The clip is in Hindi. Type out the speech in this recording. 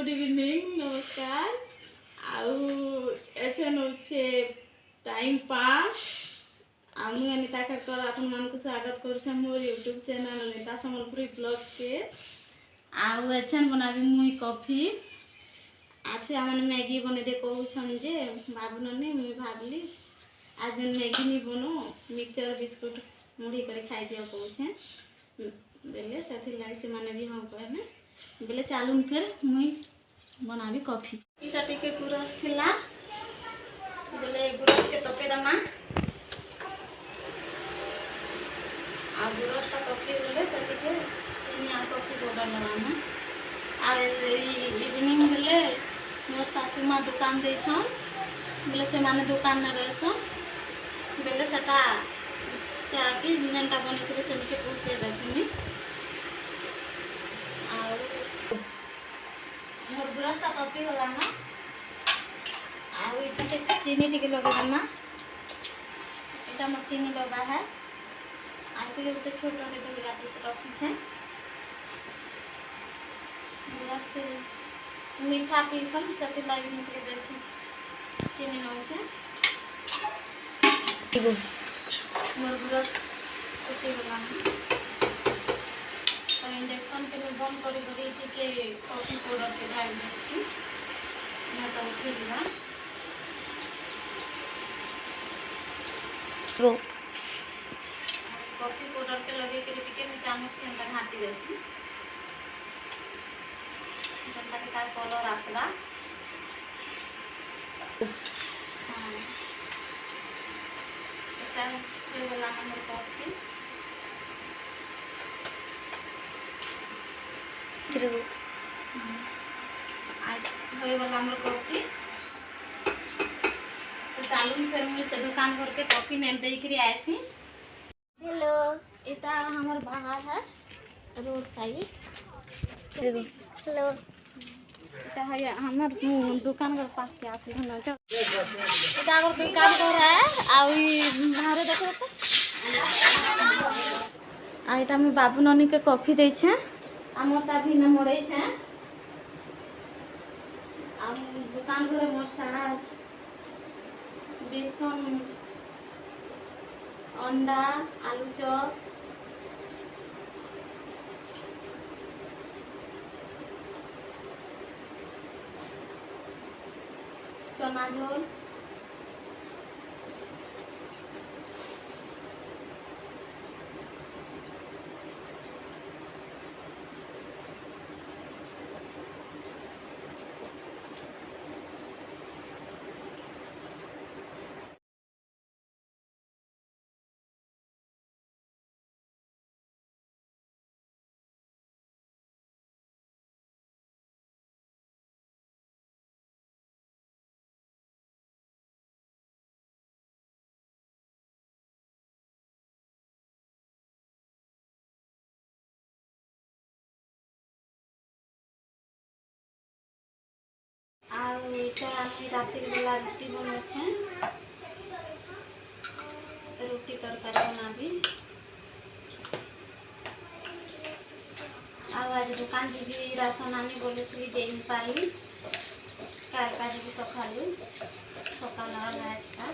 गुड इवनिंग नमस्कार आउ एछन होचे टाइम 5 आमु अनिता खरकर आपन मान को स्वागत करूछन मोर YouTube channel Anita Samalpuri blog के आउ एछन बनाबी मुई कॉफी आछे हमन मैगी बने दे कहूछन जे बाबू नने मुई भाबली आज मैगी नी बनो मिक्सचर बिस्कुट मुड़ी करे खाई दियो कहूछे बेले सेथि लाग से माने भी हम कहने बेले चालून फिर मुई बनाबी कॉफी इसा टिके गुरस थिला बेले गुरस के तपे दमा आ गुरस ता तपे गले सेथि के चीनी आ कॉफी पाउडर लगाना आ इवनिंग बेले मोर सासू मां दुकान दे छन बेले से माने दुकान न रहसो बेले सेटा चा की नंटा बनी थले से के पहुंचे दसनी मोर गुरसटा तपी गला ना आ इटा से चीनी टिके लगा देना इटा मोर चीनी लगा है आ इते गोटे छोटा टिके काटी रखी छे गुरस से मीठा पीसन सेति लागि टिके बेसी चीनी न छे मोर गुरस तपी गला ना इंडक्शन के में बंद करी करी के कॉफी पाउडर के ढाल देछि ना तो उठे दिला गो कॉफी पाउडर के लगे के टिके में चामच के अंदर घाटी देछि जब तक तार कलर आसला हां एटा के वाला हमर कॉफी होए वाला हमर कॉफी तो चालू फिर मुझे से दुकान भर के कॉफी ने दे करी आसी हेलो एटा हमर बाहर है रोड साइड हेलो एटा है हमर दुकान के पास के आसी है ना एटा हमर दुकान घर है आ बाहर देखो तो आ एटा हम बाबू ननी के कॉफी दै छै आमता भी न मोड़े छे आ दुकान घरे मोर सास बेसन अंडा आलू चॉप चना झोल राति बेला रुटी बना रुटी तरकारी बनाबी आज दुकान जी राशन आनी बोले दे पारी कार जी सकालू सकाल आज का